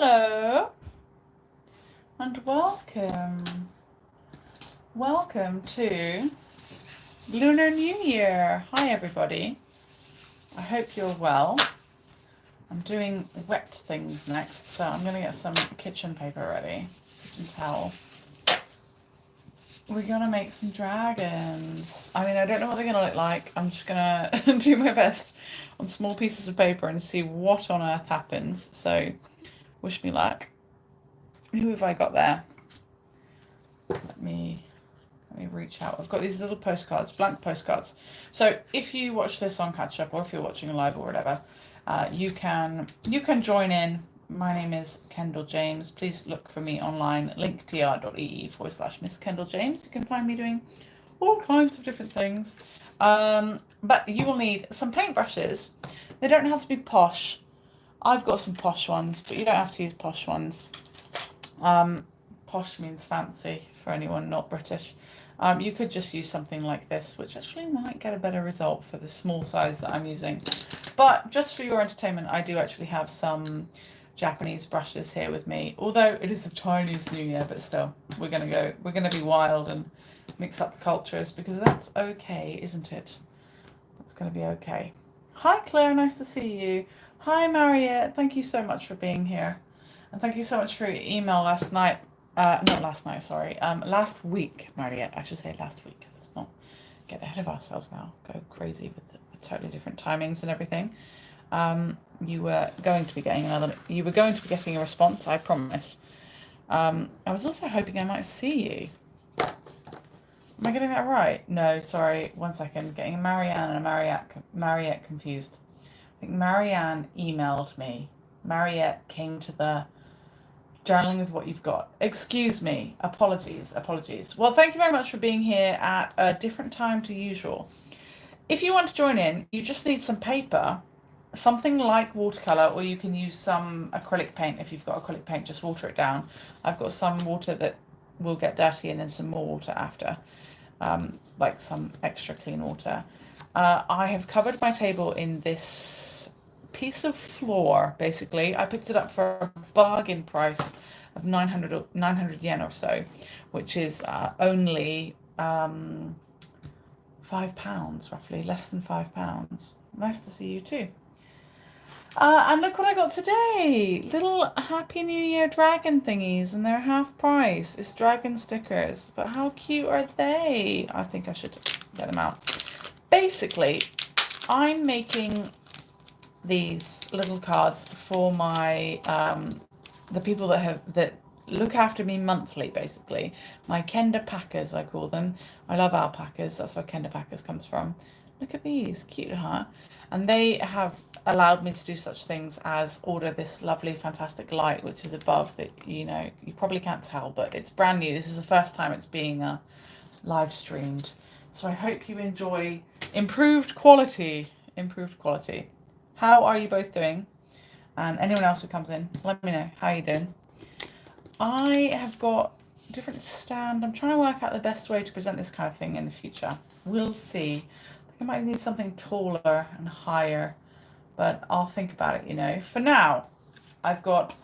Hello and welcome. Welcome to Lunar New Year. Hi everybody. I hope you're well. I'm doing wet things next, so I'm going to get some kitchen paper ready, kitchen towel. We're going to make some dragons. I mean, I don't know what they're going to look like. I'm just going to do my best on small pieces of paper and see what on earth happens. So, wish me luck. Who have I got there? Let me reach out. I've got these little postcards, blank postcards. So if you watch this on catch up, or if you're watching live or whatever, you can join in. My name is Kendall James. Please look for me online, linktr.ee/Miss Kendall James. You can find me doing all kinds of different things. But you will need some paintbrushes. They don't have to be posh. I've got some posh ones, but you don't have to use posh ones. Posh means fancy for anyone not British. You could just use something like this, which actually might get a better result for the small size that I'm using. But just for your entertainment, I do actually have some Japanese brushes here with me. Although it is the Chinese New Year, but still, we're gonna be wild and mix up the cultures because that's okay, isn't it? That's gonna be okay. Hi Claire, nice to see you. Hi Mariette, thank you so much for being here. And thank you so much for your email last night. Not last night, sorry. Last week, Mariette. I should say last week. Let's not get ahead of ourselves now. Go crazy with the totally different timings and everything. You were going to be getting a response, I promise. I was also hoping I might see you. Am I getting that right? No, sorry. 1 second. Getting Marianne and Mariette confused. I think Marianne emailed me. Mariette came to the journaling with what you've got. Excuse me. Apologies. Well, thank you very much for being here at a different time to usual. If you want to join in, you just need some paper, something like watercolor, or you can use some acrylic paint. If you've got acrylic paint, just water it down. I've got some water that will get dirty and then some more water after, like some extra clean water. I have covered my table in this piece of floor, basically. I picked it up for a bargain price of 900 yen or so, which is only £5 roughly, less than £5. Nice to see you too. And look what I got today, little Happy New Year dragon thingies, and they're half price. It's dragon stickers, but how cute are they? I think I should get them out. Basically, I'm making these little cards for my the people that look after me monthly, basically. My Kenda Packers, I call them. I love alpacas, that's where Kenda Packers comes from. Look at these, cute, huh? And they have allowed me to do such things as order this lovely, fantastic light, which is above that, you probably can't tell, but it's brand new. This is the first time it's being live streamed. So I hope you enjoy improved quality. How are you both doing? And anyone else who comes in, let me know how you doing. I have got a different stand. I'm trying to work out the best way to present this kind of thing in the future. We'll see. I think I might need something taller and higher, but I'll think about it, For now, I've got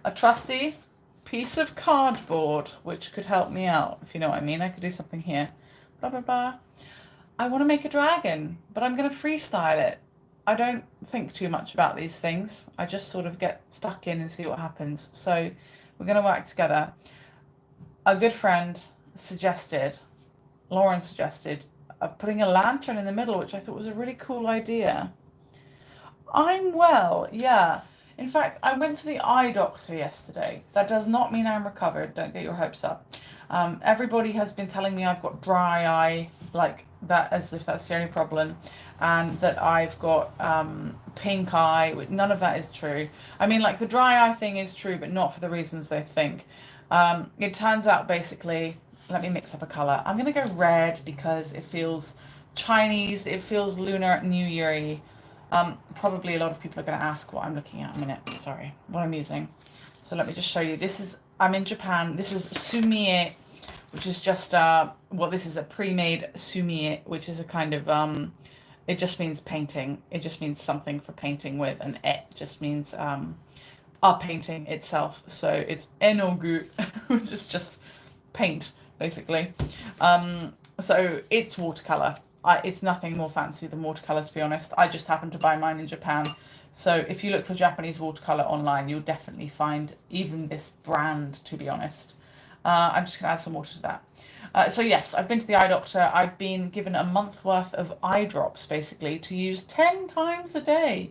a trusty piece of cardboard, which could help me out, if you know what I mean. I could do something here. Blah, blah, blah. I want to make a dragon, but I'm going to freestyle it. I don't think too much about these things. I just sort of get stuck in and see what happens. So we're going to work together. A good friend Lauren suggested, putting a lantern in the middle, which I thought was a really cool idea. I'm well, yeah. In fact, I went to the eye doctor yesterday. That does not mean I'm recovered. Don't get your hopes up. Everybody has been telling me I've got dry eye, like that, as if that's the only problem, and that I've got pink eye. None of that is true. I mean, like the dry eye thing is true, but not for the reasons they think. It turns out basically, let me mix up a color. I'm gonna go red because it feels Chinese. It feels Lunar New Year-y. Probably a lot of people are going to ask what I'm looking at in a minute. Sorry, what I'm using. So let me just show you. I'm in Japan. This is sumie, which is just this is a pre-made sumie, which is a kind of it just means painting. It just means something for painting with, and it just means are painting itself. So it's enogu, which is just paint, basically. So it's watercolor. It's nothing more fancy than watercolor, to be honest. I just happened to buy mine in Japan. So if you look for Japanese watercolor online, you'll definitely find even this brand, to be honest. I'm just going to add some water to that. So yes, I've been to the eye doctor. I've been given a month worth of eye drops, basically, to use 10 times a day.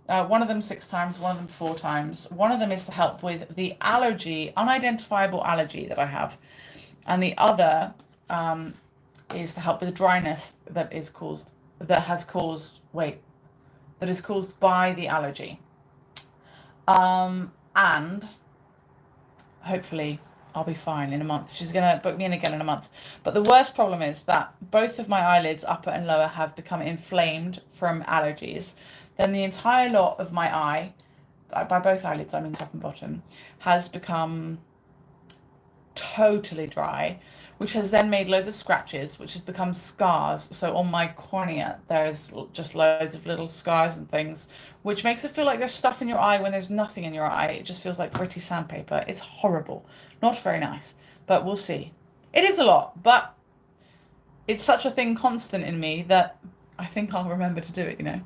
One of them 6 times, one of them 4 times. One of them is to help with the allergy, unidentifiable allergy that I have. And the other is to help with the dryness that is caused by the allergy. And hopefully I'll be fine in a month. She's going to book me in again in a month. But the worst problem is that both of my eyelids, upper and lower, have become inflamed from allergies. Then the entire lot of my eye, by both eyelids, I mean top and bottom, has become totally dry, which has then made loads of scratches, which has become scars. So on my cornea, there's just loads of little scars and things, which makes it feel like there's stuff in your eye when there's nothing in your eye. It just feels like gritty sandpaper. It's horrible. Not very nice, but we'll see. It is a lot, but it's such a thing constant in me that I think I'll remember to do it, you know.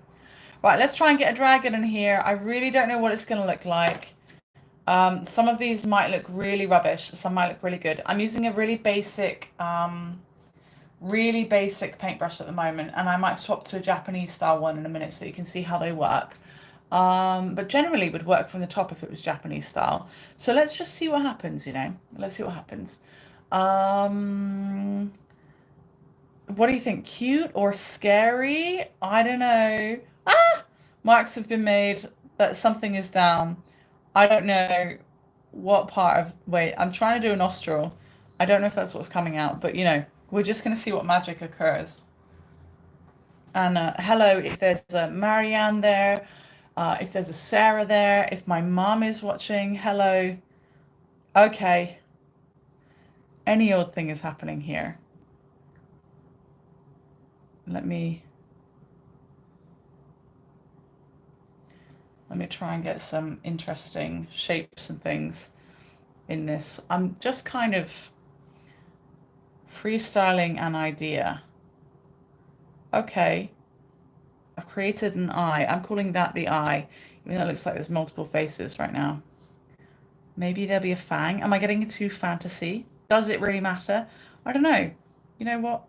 Right, let's try and get a dragon in here. I really don't know what it's going to look like. Some of these might look really rubbish. Some might look really good. I'm using a really basic paintbrush at the moment, and I might swap to a Japanese style one in a minute so you can see how they work. But generally would work from the top if it was Japanese style. So let's just see what happens, you know. Let's see what happens. What do you think? Cute or scary? I don't know. Marks have been made that something is down. I don't know what part of... Wait, I'm trying to do a nostril. I don't know if that's what's coming out, but, you know, we're just going to see what magic occurs. And hello, if there's a Marianne there, if there's a Sarah there, if my mom is watching, hello. Okay. Any old thing is happening here. Let me try and get some interesting shapes and things in this. I'm just kind of freestyling an idea. Okay, I've created an eye. I'm calling that the eye, even though it looks like there's multiple faces right now. Maybe there'll be a fang. Am I getting too fantasy? Does it really matter? I don't know. You know what?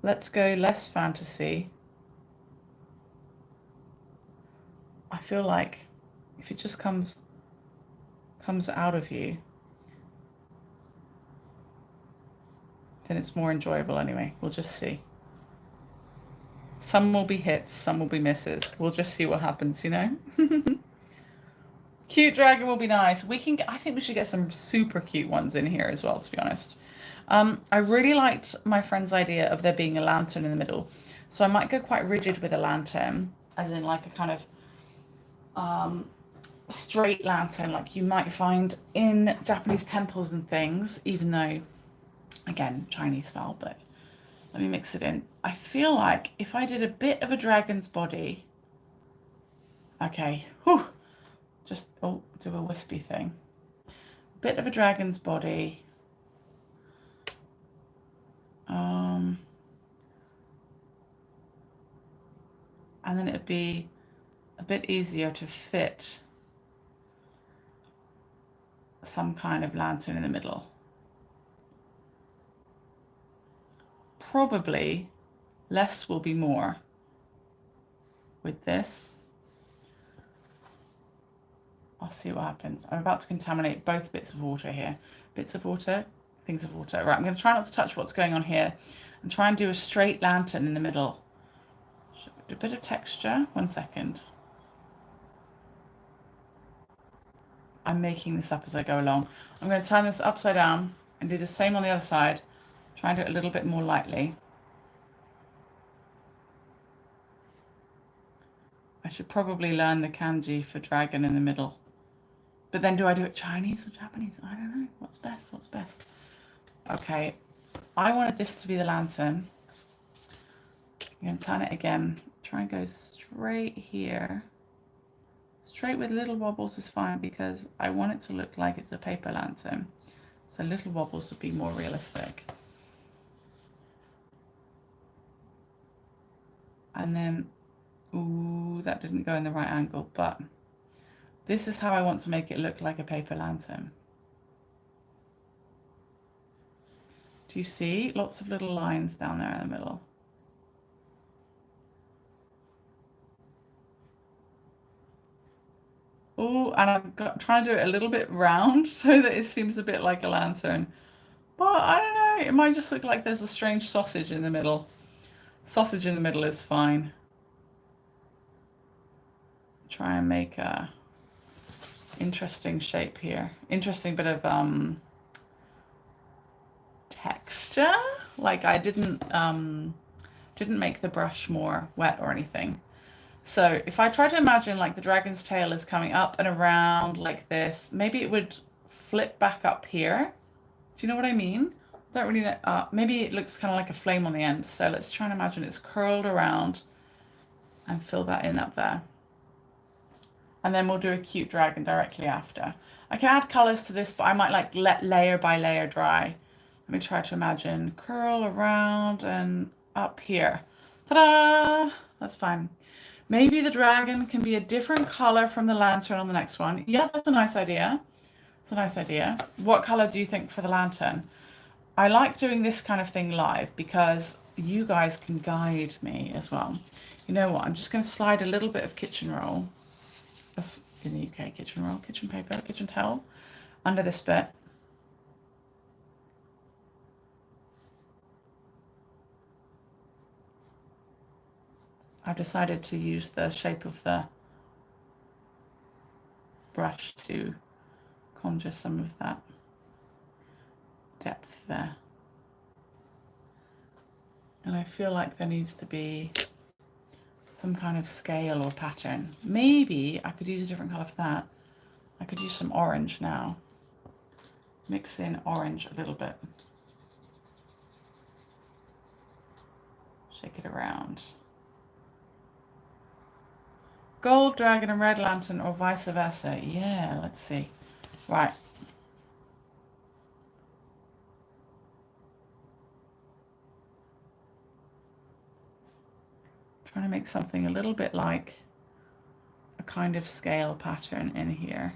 Let's go less fantasy. I feel like if it just comes out of you, then it's more enjoyable anyway. We'll just see. Some will be hits, some will be misses. We'll just see what happens, you know? Cute dragon will be nice. I think we should get some super cute ones in here as well, to be honest. I really liked my friend's idea of there being a lantern in the middle. So I might go quite rigid with a lantern, as in like a kind of straight lantern like you might find in Japanese temples and things, even though, again, Chinese style, but let me mix it in. I feel like if I did a bit of a dragon's body, okay, whew, just, do a wispy thing. Bit of a dragon's body, and then it'd be a bit easier to fit some kind of lantern in the middle. Probably less will be more with this. I'll see what happens. I'm about to contaminate both bits of water here. Bits of water, things of water. Right, I'm going to try not to touch what's going on here and try and do a straight lantern in the middle. A bit of texture. 1 second. I'm making this up as I go along. I'm going to turn this upside down and do the same on the other side. Try and do it a little bit more lightly. I should probably learn the kanji for dragon in the middle. But then do I do it Chinese or Japanese? I don't know. What's best? What's best? Okay. I wanted this to be the lantern. I'm going to turn it again. Try and go straight here. Straight with little wobbles is fine because I want it to look like it's a paper lantern. So little wobbles would be more realistic. And then, ooh, that didn't go in the right angle, but this is how I want to make it look like a paper lantern. Do you see? Lots of little lines down there in the middle. Oh, and I'm trying to do it a little bit round so that it seems a bit like a lantern. But I don't know, it might just look like there's a strange sausage in the middle. Sausage in the middle is fine. Try and make a interesting shape here. Interesting bit of texture. Like I didn't make the brush more wet or anything. So if I try to imagine like the dragon's tail is coming up and around like this, maybe it would flip back up here. Do you know what I mean? Don't really know. Maybe it looks kind of like a flame on the end. So let's try and imagine it's curled around and fill that in up there. And then we'll do a cute dragon directly after. I can add colors to this, but I might like let layer by layer dry. Let me try to imagine curl around and up here. Ta-da! That's fine. Maybe the dragon can be a different color from the lantern on the next one. Yeah, that's a nice idea. It's a nice idea. What color do you think for the lantern? I like doing this kind of thing live because you guys can guide me as well. You know what? I'm just going to slide a little bit of kitchen roll. That's in the UK, kitchen roll, kitchen paper, kitchen towel under this bit. I've decided to use the shape of the brush to conjure some of that depth there. And I feel like there needs to be some kind of scale or pattern. Maybe I could use a different color for that. I could use some orange now. Mix in orange a little bit. Shake it around. Gold dragon and red lantern or vice versa. Yeah, let's see. Right. Trying to make something a little bit like a kind of scale pattern in here.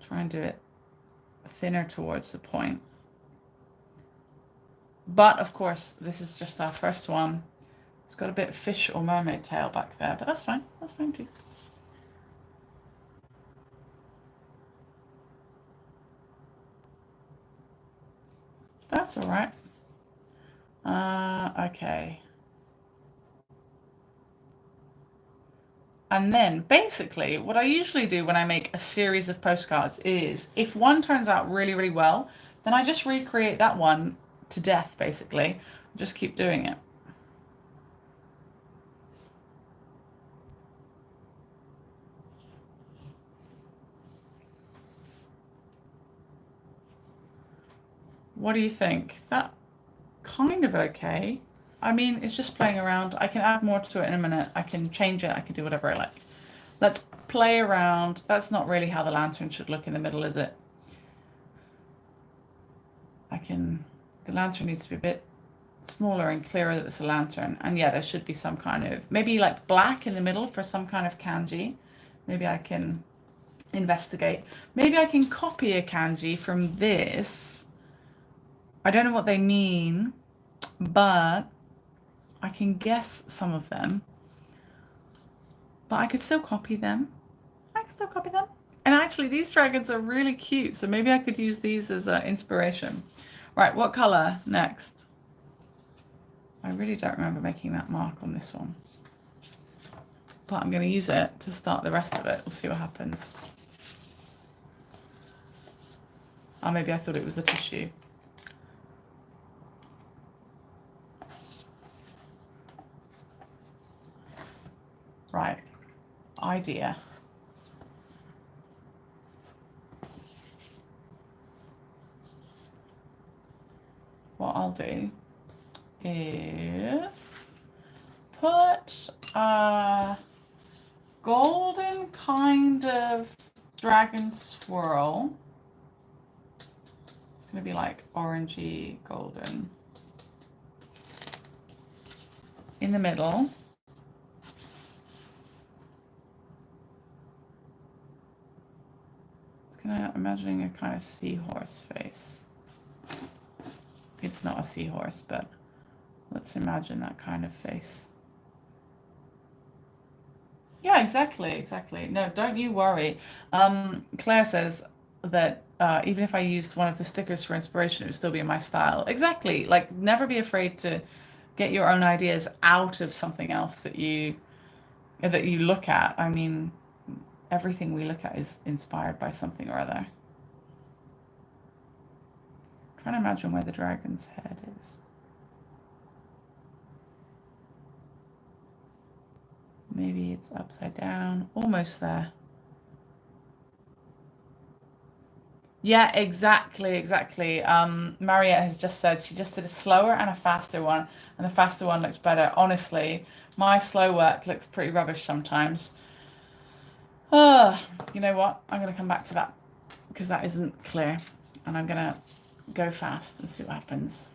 Try and do it thinner towards the point. But of course, this is just our first one. It's got a bit of fish or mermaid tail back there, but that's fine. That's fine too. That's all right. Okay. And then basically what I usually do when I make a series of postcards is if one turns out really, really well, then I just recreate that one to death, basically. Just keep doing it. What do you think? That kind of okay. I mean, it's just playing around. I can add more to it in a minute. I can change it. I can do whatever I like. Let's play around. That's not really how the lantern should look in the middle, is it? The lantern needs to be a bit smaller and clearer that it's a lantern. And yeah, there should be some kind of, maybe like black in the middle for some kind of kanji. Maybe I can investigate. Maybe I can copy a kanji from this. I don't know what they mean, but I can guess some of them. But I could still copy them. And actually, these dragons are really cute, so maybe I could use these as inspiration. Right, what color next? I really don't remember making that mark on this one. But I'm going to use it to start the rest of it. We'll see what happens. Oh, maybe I thought it was a tissue. Right, idea. What I'll do is put a golden kind of dragon swirl. It's going to be like orangey golden. In the middle. It's kind of imagining a kind of seahorse face. It's not a seahorse, but let's imagine that kind of face. Yeah, exactly. No, don't you worry. Claire says that even if I used one of the stickers for inspiration, it would still be in my style. Exactly. Like, never be afraid to get your own ideas out of something else that you look at. I mean, everything we look at is inspired by something or other. I'm trying to imagine where the dragon's head is. Maybe it's upside down, almost there. Yeah, exactly. Mariette has just said she just did a slower and a faster one, and the faster one looked better. Honestly, my slow work looks pretty rubbish sometimes. You know what? I'm going to come back to that because that isn't clear, and I'm going to go fast and see what happens.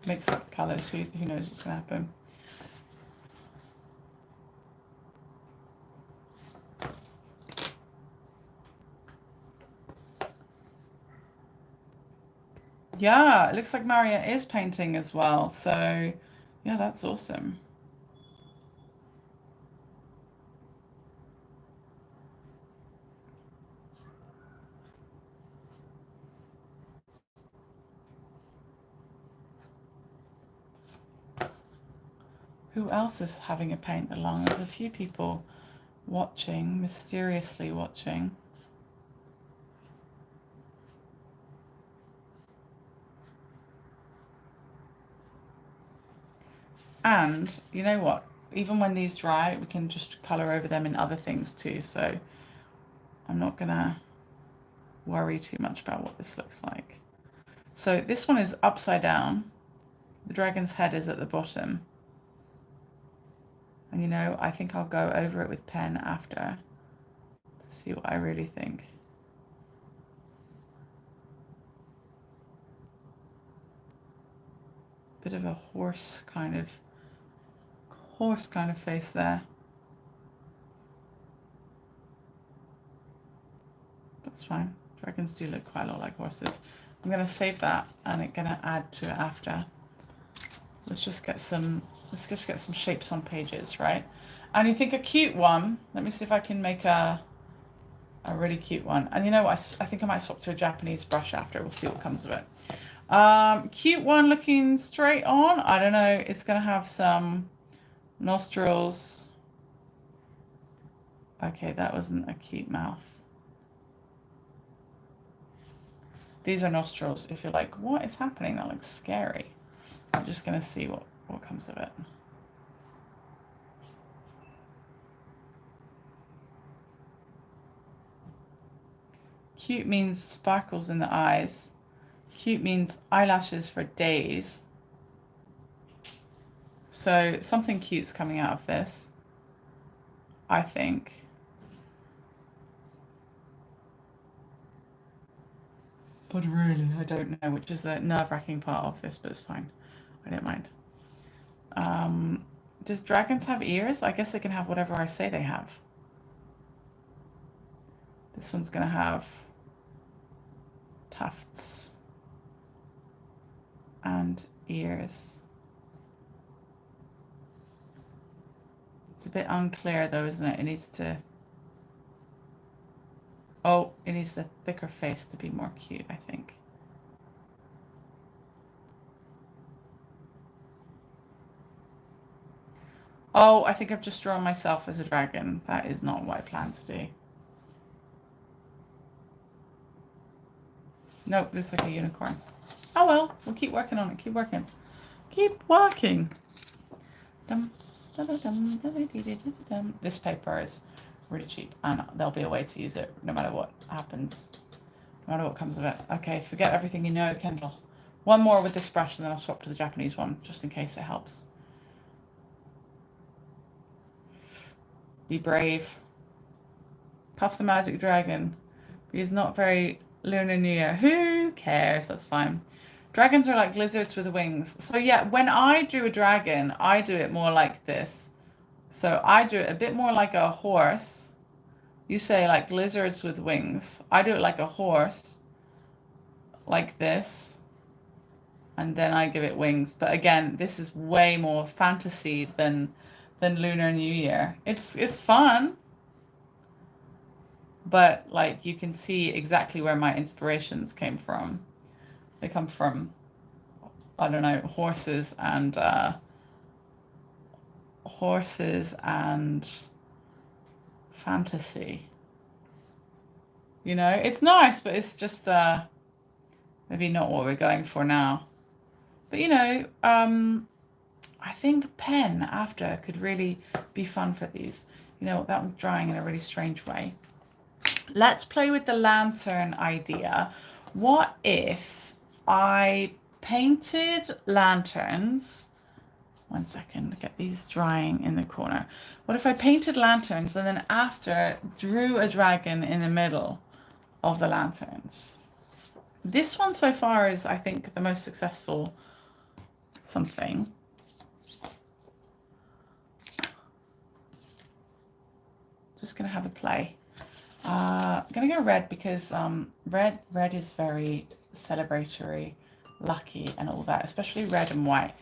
Mix up the colours, who knows what's going to happen. Yeah, it looks like Maria is painting as well, so yeah, that's awesome. Who else is having a paint along? There's a few people watching, mysteriously watching. And you know what? Even when these dry, we can just colour over them in other things too. So I'm not gonna worry too much about what this looks like. So this one is upside down. The dragon's head is at the bottom. And you know, I think I'll go over it with pen after to see what I really think. Bit of a horse kind of face there. That's fine. Dragons do look quite a lot like horses. I'm going to save that and I'm going to add to it after. Let's just get some shapes on pages, right? And you think a cute one, let me see if I can make a really cute one. And you know what, I think I might swap to a Japanese brush after. We'll see what comes of it. Cute one looking straight on. I don't know, it's going to have some nostrils. Okay, that wasn't a cute mouth. These are nostrils. If you're like, what is happening? That looks scary. I'm just going to see what comes of it. Cute means sparkles in the eyes. Cute means eyelashes for days. So something cute's coming out of this, I think. But really, I don't know, which is the nerve-wracking part of this, but it's fine. I don't mind. Does dragons have ears? I guess they can have whatever I say they have. This one's going to have tufts and ears. It's a bit unclear though, isn't it? It needs to... Oh, it needs a thicker face to be more cute, I think. Oh, I think I've just drawn myself as a dragon. That is not what I planned to do. Nope, looks like a unicorn. Oh well, we'll keep working on it. Keep working. Keep working. This paper is really cheap and there'll be a way to use it no matter what happens no matter what comes of it. Okay, forget everything you know, Kendall. One more with this brush and then I'll swap to the Japanese one, just in case it helps. Be brave. Puff the Magic Dragon. He's not very Lunar New Year. Who cares? That's fine. Dragons are like lizards with wings. So yeah, when I do a dragon, I do it more like this. So I do it a bit more like a horse. You say like lizards with wings. I do it like a horse, like this. And then I give it wings. But again, this is way more fantasy than Lunar New Year. It's fun. But like you can see exactly where my inspirations came from. They come from, I don't know, horses and fantasy. You know, it's nice, but it's just maybe not what we're going for now. But you know, I think pen after could really be fun for these. You know, that one's drying in a really strange way. Let's play with the lantern idea. What if I painted lanterns? 1 second, get these drying in the corner. What if I painted lanterns and then after drew a dragon in the middle of the lanterns? This one so far is, I think, the most successful something. Just gonna have a play. I'm gonna go red because red is very celebratory, lucky and all that, especially red and white.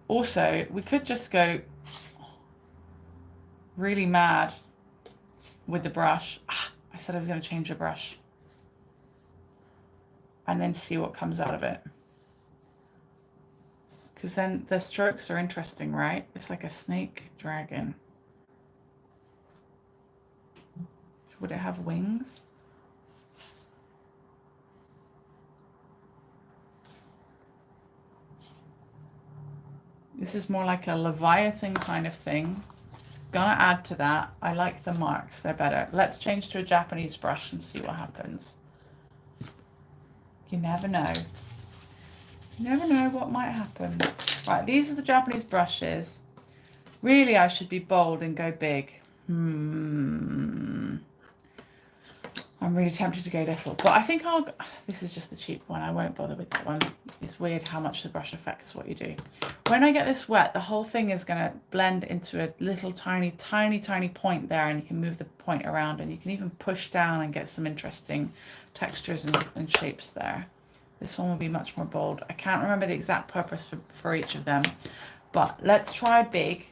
Also, we could just go really mad with the brush. I said I was going to change the brush. And then see what comes out of it. Because then the strokes are interesting, right? It's like a snake dragon. Would it have wings? This is more like a Leviathan kind of thing. Gonna add to that. I like the marks, they're better. Let's change to a Japanese brush and see what happens. You never know. You never know what might happen. Right, these are the Japanese brushes. Really, I should be bold and go big. I'm really tempted to go little, but I think this is just the cheap one. I won't bother with that one. It's weird how much the brush affects what you do. When I get this wet, the whole thing is going to blend into a little tiny point there, and you can move the point around and you can even push down and get some interesting textures and shapes there. This one will be much more bold. I can't remember the exact purpose for each of them, but let's try big,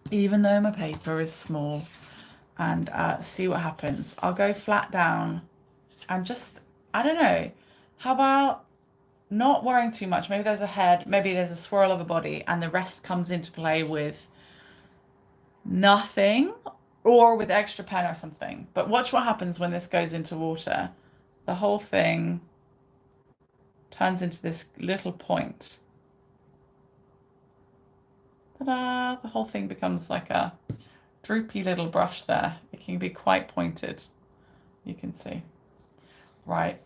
even though my paper is small. And see what happens. I'll go flat down and just, I don't know, how about not worrying too much? Maybe there's a head, maybe there's a swirl of a body, and the rest comes into play with nothing or with extra pen or something. But watch what happens when this goes into water. The whole thing turns into this little point. Ta-da! The whole thing becomes like a droopy little brush there. It can be quite pointed, you can see. Right,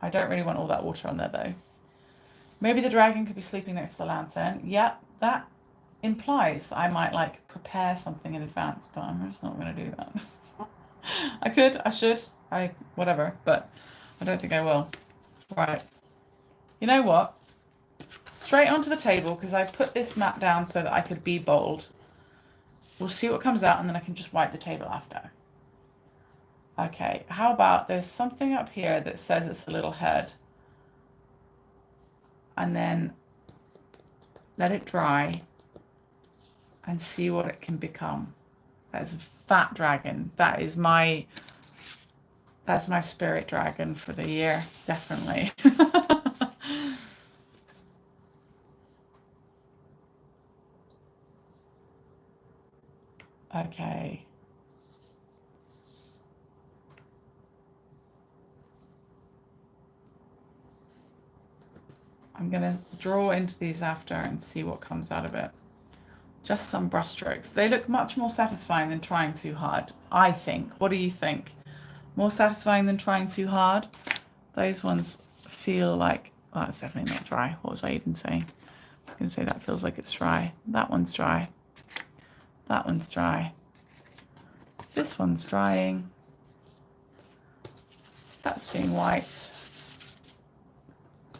I don't really want all that water on there though. Maybe the dragon could be sleeping next to the lantern. Yeah, that implies that I might like prepare something in advance, but I'm just not going to do that. I could, I should, whatever, but I don't think I will. Right, you know what? Straight onto the table, because I put this mat down so that I could be bold. We'll see what comes out and then I can just wipe the table after. Okay, how about there's something up here that says it's a little head. And then let it dry and see what it can become. That's a fat dragon. That's my spirit dragon for the year, definitely. Okay. I'm going to draw into these after and see what comes out of it. Just some brush strokes. They look much more satisfying than trying too hard, I think. What do you think? More satisfying than trying too hard. Those ones feel like, oh, it's definitely not dry. What was I even saying? I can say that feels like it's dry. That one's dry. That one's dry. This one's drying. That's being white.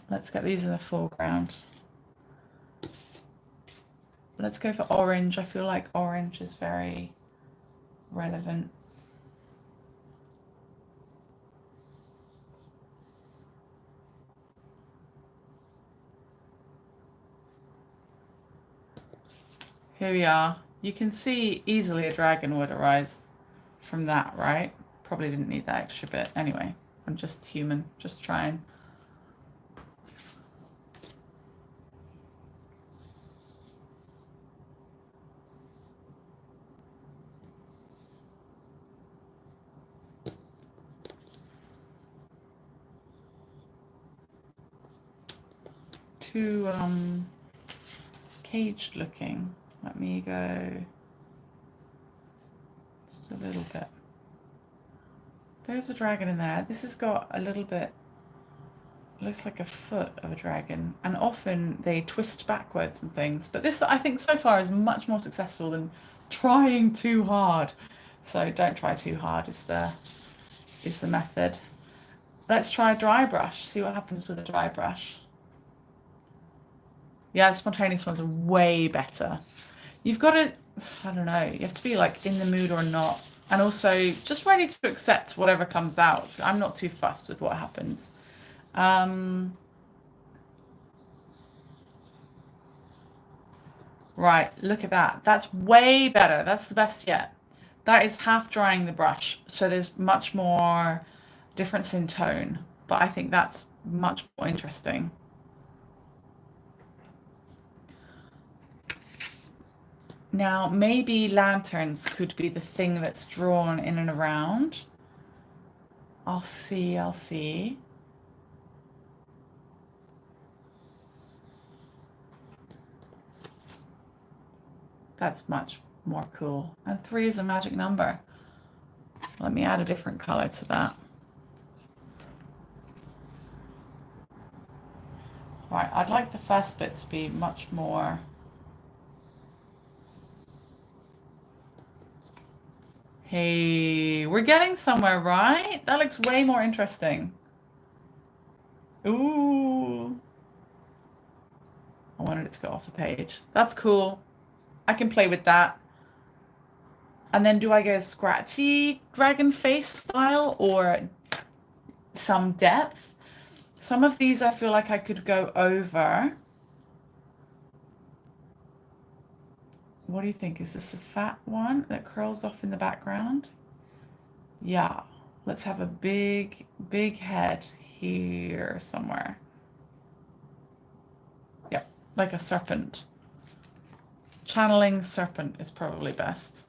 Let's get these in the foreground. Let's go for orange. I feel like orange is very relevant. Here we are. You can see easily a dragon would arise from that, right? Probably didn't need that extra bit. Anyway, I'm just human, just trying. Too caged looking. Let me go just a little bit. There's a dragon in there. This has got a little bit, looks like a foot of a dragon, and often they twist backwards and things, but this I think so far is much more successful than trying too hard. So don't try too hard is the method. Let's try a dry brush, see what happens with a dry brush. Yeah, the spontaneous ones are way better. You've got to, I don't know, you have to be like in the mood or not, and also just ready to accept whatever comes out. I'm not too fussed with what happens. Right, look at that. That's way better. That's the best yet. That is half drying the brush, so there's much more difference in tone, but I think that's much more interesting. Now, maybe lanterns could be the thing that's drawn in and around. I'll see, I'll see. That's much more cool. And 3 is a magic number. Let me add a different color to that. Right, I'd like the first bit to be much more. Hey, we're getting somewhere, right? That looks way more interesting. Ooh. I wanted it to go off the page. That's cool. I can play with that. And then do I go scratchy dragon face style or some depth? Some of these I feel like I could go over. What do you think? Is this a fat one that curls off in the background? Yeah. Let's have a big, big head here somewhere. Yeah, like a serpent. Channeling serpent is probably best.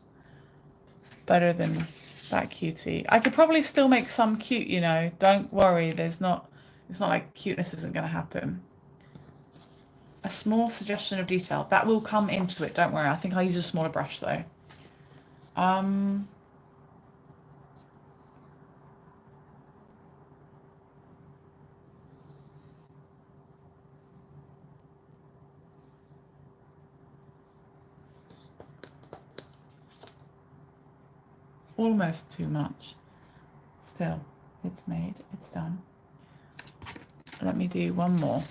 Better than that cutie. I could probably still make some cute, you know. Don't worry, it's not like cuteness isn't going to happen. A small suggestion of detail. That will come into it, don't worry. I think I'll use a smaller brush though. Almost too much. Still, it's made, it's done. Let me do one more.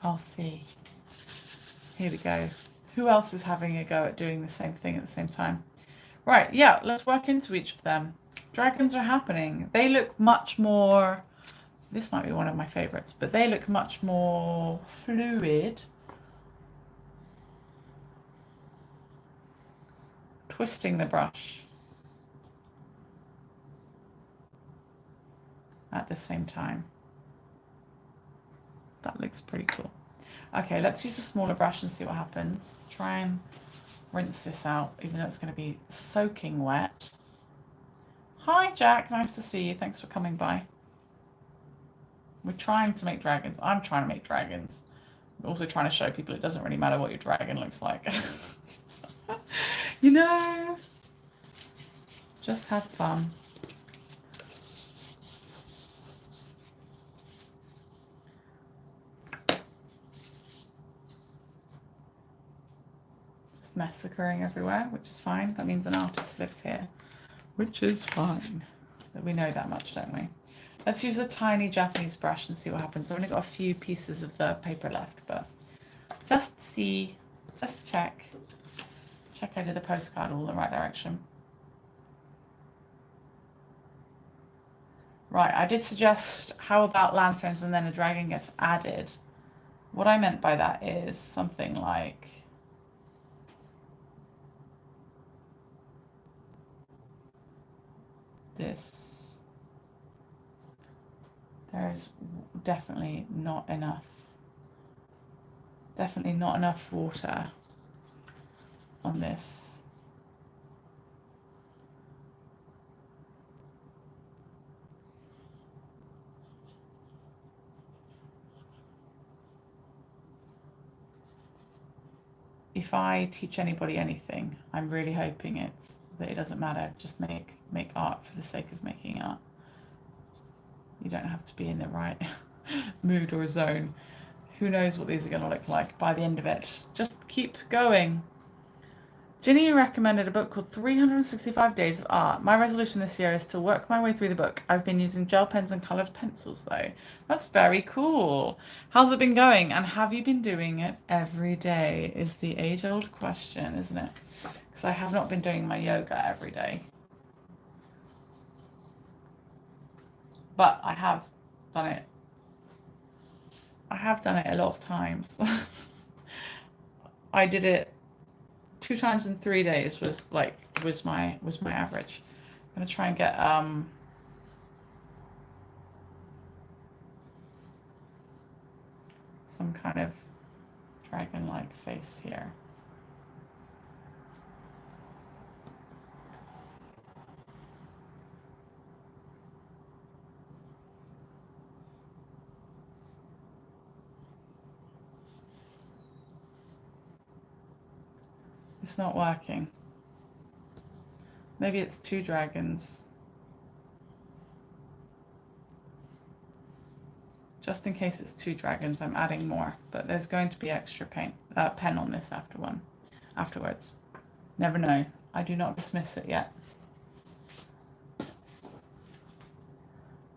I'll see. Here we go. Who else is having a go at doing the same thing at the same time? Right, yeah, let's work into each of them. Dragons are happening. They look much more, this might be one of my favorites, but they look much more fluid. Twisting the brush at the same time. That looks pretty cool. Okay, let's use a smaller brush and see what happens. Try and rinse this out, even though it's going to be soaking wet. Hi, Jack. Nice to see you. Thanks for coming by. We're trying to make dragons. I'm trying to make dragons. I'm also trying to show people it doesn't really matter what your dragon looks like. You know, just have fun. Just mess occurring everywhere, which is fine. That means an artist lives here, which is fine. But we know that much, don't we? Let's use a tiny Japanese brush and see what happens. I've only got a few pieces of the paper left, but just see, just check. Check I did the postcard all the right direction. Right, I did suggest how about lanterns and then a dragon gets added. What I meant by that is something like this. There's definitely not enough water on this. If I teach anybody anything, I'm really hoping it's that it doesn't matter, just make art for the sake of making art. You don't have to be in the right mood or zone. Who knows what these are going to look like by the end of it. Just keep going. Ginny recommended a book called 365 Days of Art. My resolution this year is to work my way through the book. I've been using gel pens and coloured pencils though. That's very cool. How's it been going? And have you been doing it every day is the age-old question, isn't it? Because I have not been doing my yoga every day. But I have done it. I have done it a lot of times. I did it 2 times in 3 days was my average. I'm gonna try and get some kind of dragon-like face here. It's not working. Maybe it's 2 dragons. Just in case it's 2 dragons, I'm adding more, but there's going to be extra pen on this afterwards. Never know. I do not dismiss it yet.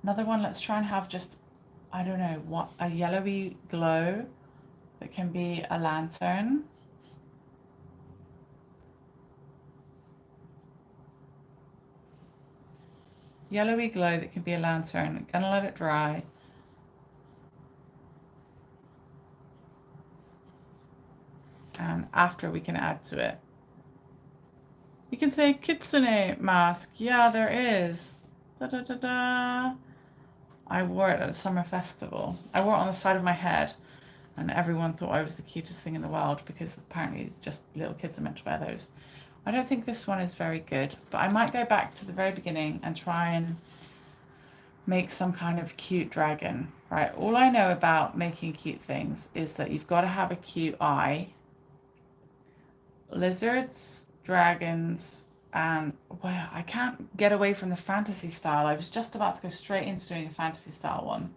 Another one, let's try and have just, I don't know, what, a yellowy glow that can be a lantern. Yellowy glow that can be a lantern. I'm gonna let it dry. And after we can add to it. You can say kitsune mask. Yeah, there is. Da da da da. I wore it at a summer festival. I wore it on the side of my head, and everyone thought I was the cutest thing in the world because apparently just little kids are meant to wear those. I don't think this one is very good, but I might go back to the very beginning and try and make some kind of cute dragon, right? All I know about making cute things is that you've got to have a cute eye. Lizards, dragons, and well, I can't get away from the fantasy style. I was just about to go straight into doing a fantasy style one.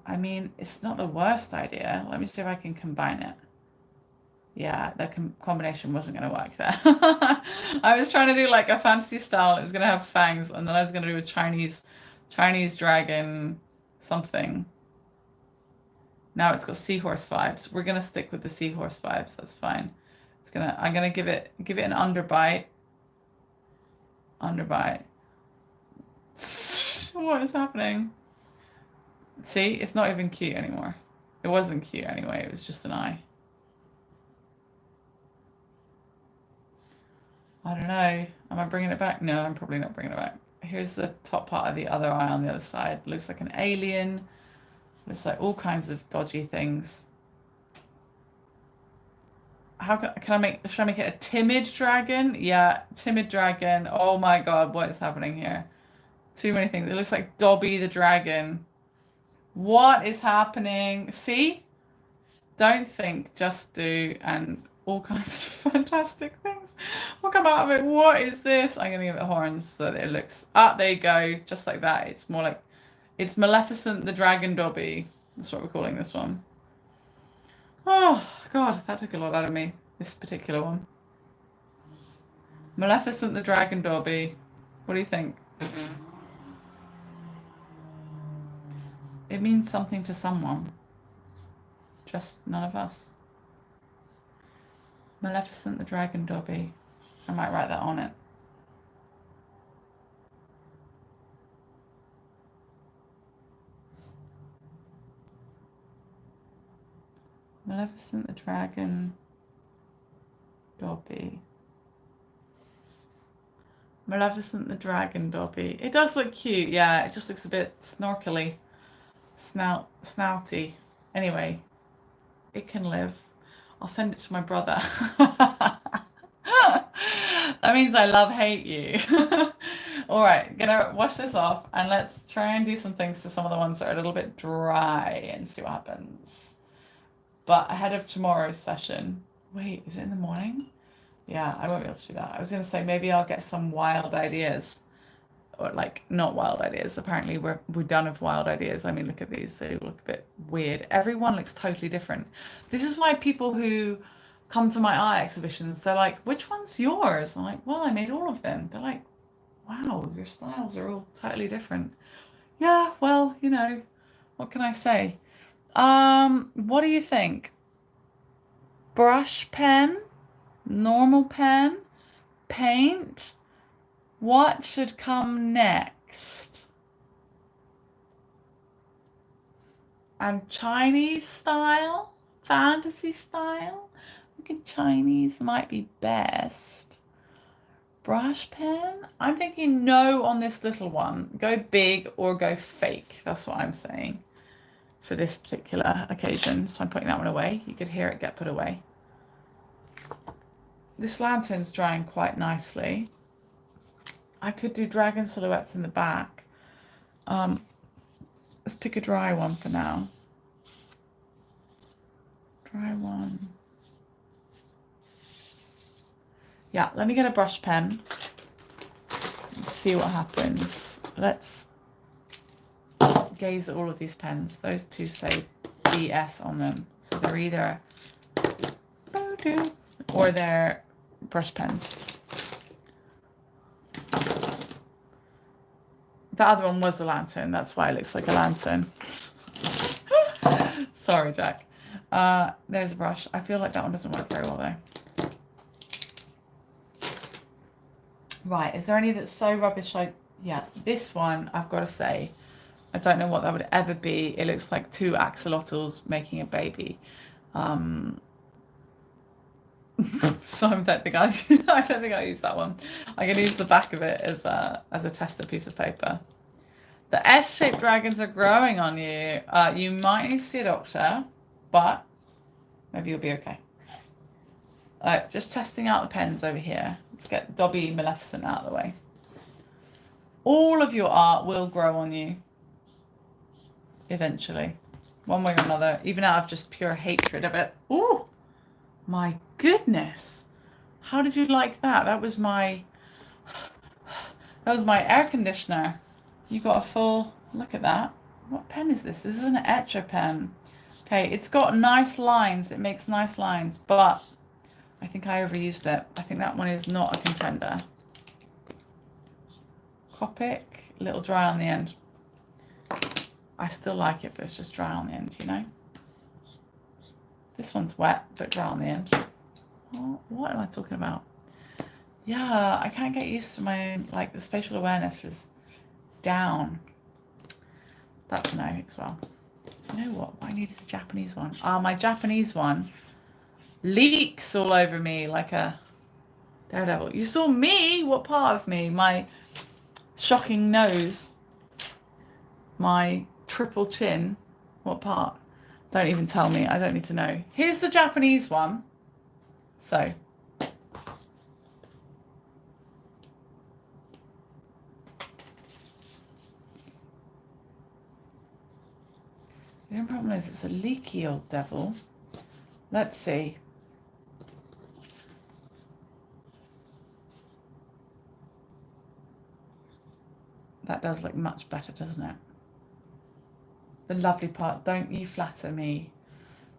I mean, it's not the worst idea. Let me see if I can combine it. Yeah, the combination wasn't going to work there. I was trying to do like a fantasy style. It was going to have fangs, and then I was going to do a Chinese dragon something. Now it's got seahorse vibes. We're going to stick with the seahorse vibes. That's fine. I'm going to give it an underbite. Underbite. What is happening? See, it's not even cute anymore. It wasn't cute anyway. It was just an eye. I don't know. Am I bringing it back? No, I'm probably not bringing it back. Here's the top part of the other eye on the other side. Looks like an alien. There's like all kinds of dodgy things. How should I make it a timid dragon? Yeah, timid dragon. Oh my God, what is happening here? Too many things. It looks like Dobby the dragon. What is happening? See? Don't think, just do, and all kinds of fantastic things will come out of it. What is this? I'm gonna give it horns so that it looks, there you go, just like that. It's more like, it's Maleficent the Dragon Dobby. That's what we're calling this one. Oh God, that took a lot out of me, this particular one. Maleficent the Dragon Dobby. What do you think? It means something to someone, just none of us. Maleficent the Dragon Dobby. I might write that on it. Maleficent the Dragon Dobby. Maleficent the Dragon Dobby. It does look cute, yeah. It just looks a bit snorkely. Snouty. Anyway, it can live. I'll send it to my brother. That means I love hate you. All right, gonna wash this off and let's try and do some things to some of the ones that are a little bit dry and see what happens. But ahead of tomorrow's session, wait, is it in the morning? Yeah, I won't be able to do that. I was gonna say maybe I'll get some wild ideas. Or like not wild ideas. Apparently we're done with wild ideas. I mean, look at these. They look a bit weird. Everyone looks totally different. This is why people who come to my art exhibitions, they're like, which one's yours? I'm like, well, I made all of them. They're like, wow, your styles are all totally different. Yeah, well, you know, what can I say? What do you think? Brush pen, normal pen, paint? What should come next? And Chinese style, fantasy style. I think Chinese might be best. Brush pen? I'm thinking no on this little one. Go big or go fake. That's what I'm saying for this particular occasion. So I'm putting that one away. You could hear it get put away. This lantern's drying quite nicely. I could do dragon silhouettes in the back. Let's pick a dry one for now. Dry one. Yeah, let me get a brush pen and see what happens. Let's gaze at all of these pens. Those two say BS on them. So they're either or they're brush pens. The other one was a lantern. That's why it looks like a lantern. Sorry, Jack. There's a brush. I feel like that one doesn't work very well, though. Right. Is there any that's so rubbish? Yeah, this one, I've got to say, I don't know what that would ever be. It looks like two axolotls making a baby. So I don't think I use that one. I'm gonna use the back of it as a tester piece of paper. The S-shaped dragons are growing on you. You might need to see a doctor, but maybe you'll be okay. Just testing out the pens over here. Let's get Dobby Maleficent out of the way. All of your art will grow on you eventually, one way or another, even out of just pure hatred of it. Ooh. My goodness. How did you like that? That was my air conditioner. You got a full look at that. What pen is this? This is an Etcher pen. Okay, it's got nice lines. It makes nice lines, but I think I overused it. I think that one is not a contender. Copic, a little dry on the end. I still like it, but it's just dry on the end, you know? This one's wet, but dry on the end. Oh, what am I talking about? Yeah, I can't get used to my own, like, the spatial awareness is down. That's a no as well. You know what I need is a Japanese one. My Japanese one leaks all over me like a daredevil. You saw me? What part of me? My shocking nose. My triple chin. What part? Don't even tell me. I don't need to know. Here's the Japanese one. So. The only problem is it's a leaky old devil. Let's see. That does look much better, doesn't it? The lovely part. Don't you flatter me.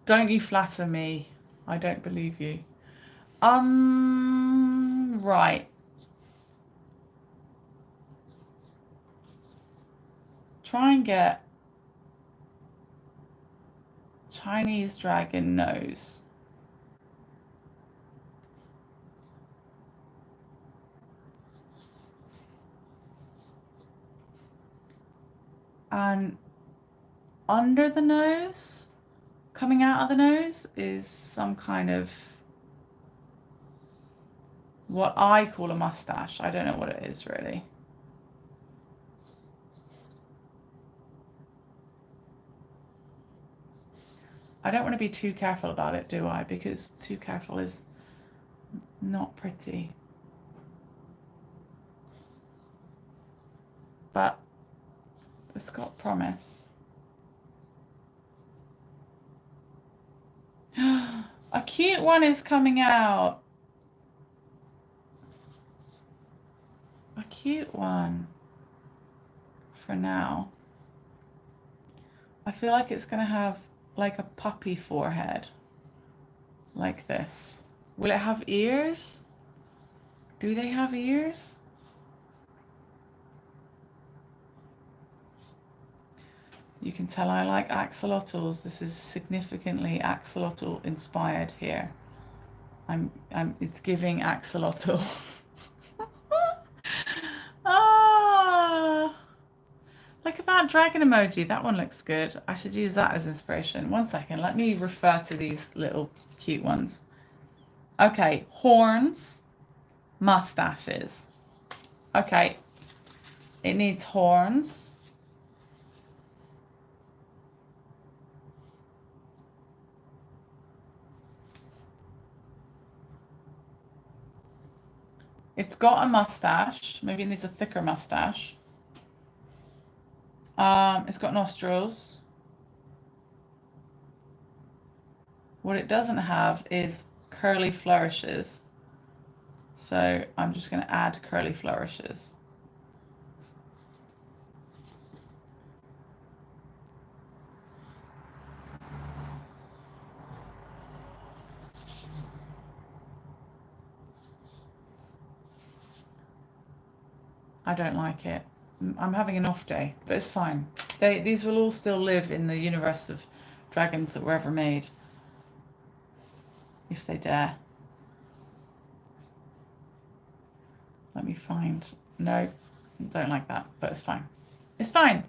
Don't you flatter me. I don't believe you. Right. Try and get Chinese dragon nose. And under the nose, coming out of the nose, is some kind of what I call a mustache. I don't know what it is really. I don't want to be too careful about it, do I? Because too careful is not pretty. But it's got promise. A cute one is coming out. A cute one. For now. I feel like it's going to have like a puppy forehead. Like this. Will it have ears? Do they have ears? You can tell I like axolotls. This is significantly axolotl inspired here. It's giving axolotl. Ah, look at that dragon emoji. That one looks good. I should use that as inspiration. 1 second. Let me refer to these little cute ones. Okay, horns, mustaches. Okay, it needs horns. It's got a mustache. Maybe it needs a thicker mustache. It's got nostrils. What it doesn't have is curly flourishes. So I'm just going to add curly flourishes. I don't like it. I'm having an off day, but it's fine. These will all still live in the universe of dragons that were ever made. If they dare. Let me find... No, don't like that, but it's fine. It's fine.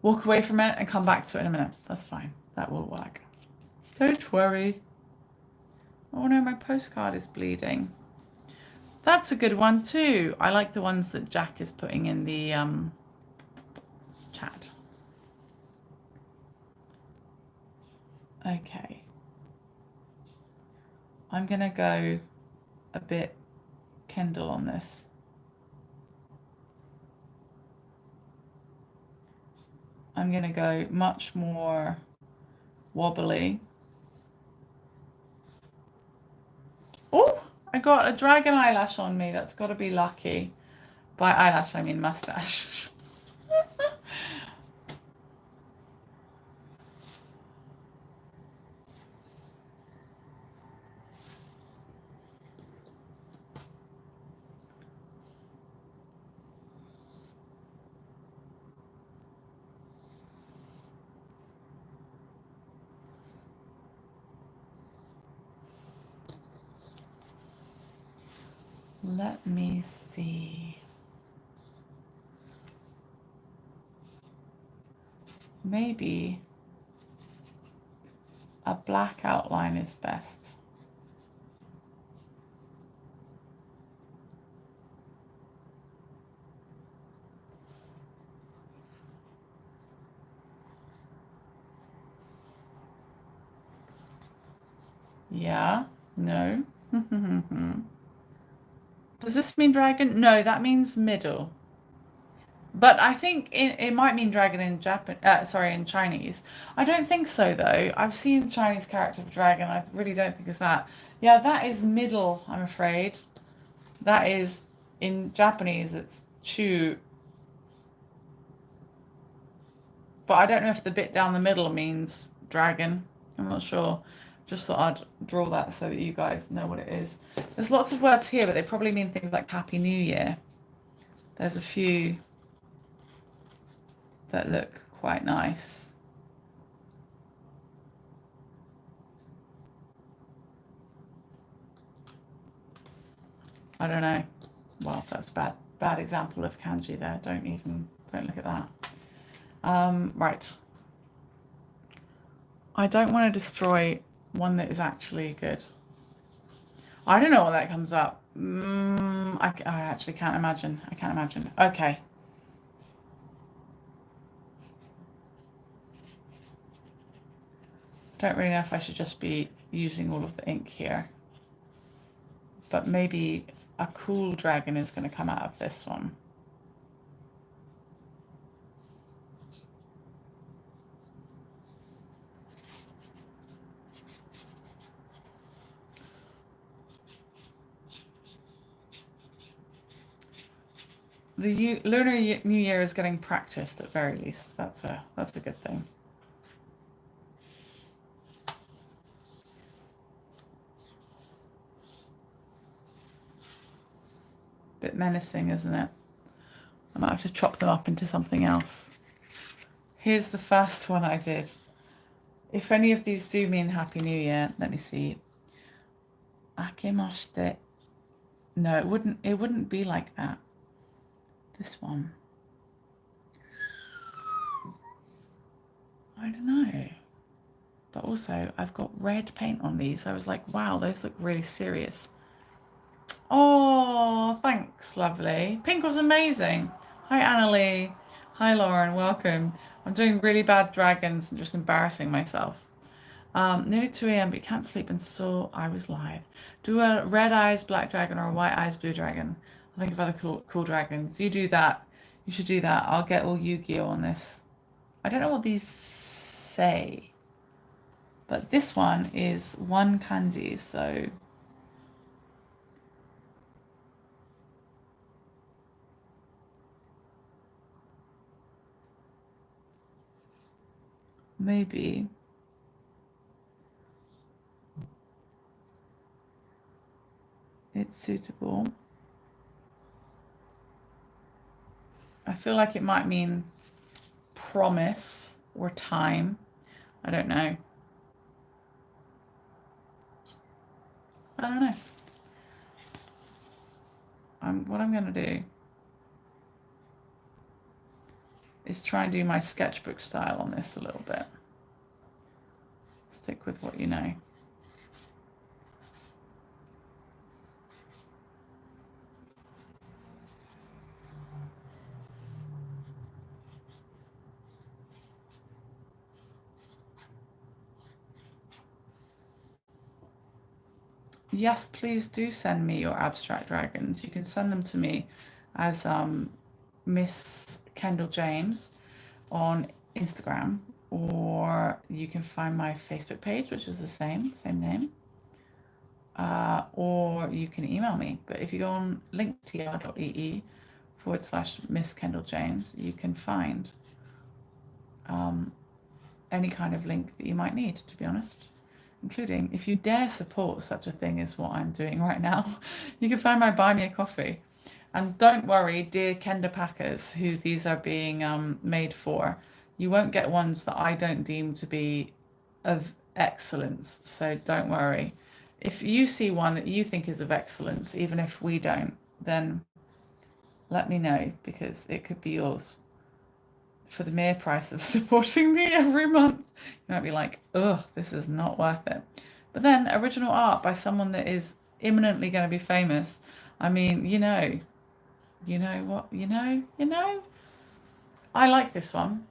Walk away from it and come back to it in a minute. That's fine. That will work. Don't worry. Oh no, my postcard is bleeding. That's a good one too. I like the ones that Jack is putting in the chat. Okay. I'm gonna go a bit Kindle on this. I'm gonna go much more wobbly. Oh, I got a dragon eyelash on me. That's got to be lucky. By eyelash, I mean mustache. Let me see. Maybe a black outline is best. Yeah, no. Does this mean dragon? No, that means middle. But I think it might mean dragon in Japan. Sorry, in Chinese. I don't think so though. I've seen Chinese character for dragon. I really don't think it's that. Yeah, that is middle. I'm afraid. That is in Japanese. It's chu. But I don't know if the bit down the middle means dragon. I'm not sure. Just thought I'd draw that so that you guys know what it is. There's lots of words here, but they probably mean things like Happy New Year. There's a few that look quite nice. I don't know. Well, that's bad example of kanji there. Don't look at that. Right. I don't want to destroy one that is actually good. I don't know what that comes up. I actually can't imagine. I can't imagine. Okay. Don't really know if I should just be using all of the ink here. But maybe a cool dragon is going to come out of this one. The Lunar New Year is getting practiced at very least. That's a good thing. Bit menacing, isn't it? I might have to chop them up into something else. Here's the first one I did. If any of these do mean Happy New Year, let me see. Akemashite. No, it wouldn't be like that. This one. I don't know. But also, I've got red paint on these. I was like, wow, those look really serious. Oh, thanks, lovely. Pink was amazing. Hi, Annalie. Hi, Lauren. Welcome. I'm doing really bad dragons and just embarrassing myself. Nearly 2 a.m., but you can't sleep, and so I was live. Do a red eyes black dragon or a white eyes blue dragon. I'll think of other cool dragons. You do that. You should do that. I'll get all Yu-Gi-Oh on this. I don't know what these say, but this one is one kanji, so maybe it's suitable. I feel like it might mean promise or time. I don't know. I don't know. What I'm going to do is try and do my sketchbook style on this a little bit. Stick with what you know. Yes, please do send me your abstract dragons. You can send them to me as Miss Kendall James on Instagram, or you can find my Facebook page, which is the same name, or you can email me. But if you go on linktr.ee/Miss Kendall James, you can find any kind of link that you might need, to be honest. Including, if you dare support such a thing as what I'm doing right now, you can find my Buy Me a Coffee. And don't worry, dear Kenda Packers, who these are being made for, you won't get ones that I don't deem to be of excellence. So don't worry. If you see one that you think is of excellence, even if we don't, then let me know, because it could be yours for the mere price of supporting me every month. You might be like, ugh, this is not worth it. But then original art by someone that is imminently going to be famous. I mean, you know what, I like this one.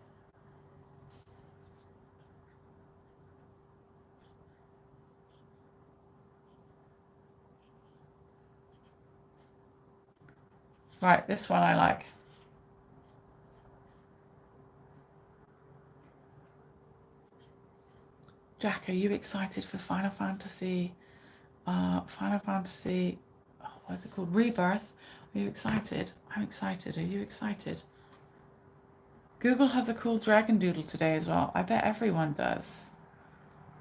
Right, this one I like. Jack, are you excited for Final Fantasy? Final Fantasy, oh, what's it called? Rebirth. Are you excited? I'm excited. Are you excited? Google has a cool dragon doodle today as well. I bet everyone does.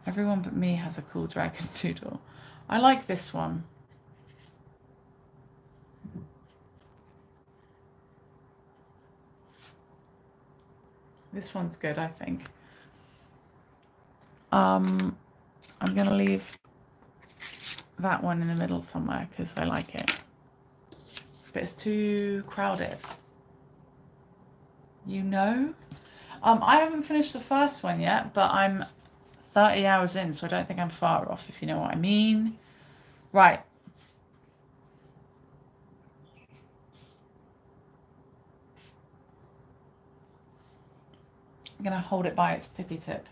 Everyone but me has a cool dragon doodle. I like this one. This one's good, I think. I'm gonna leave that one in the middle somewhere because I like it. But it's too crowded. You know? I haven't finished the first one yet, but I'm 30 hours in, so I don't think I'm far off, if you know what I mean. Right. I'm gonna hold it by its tippy tip.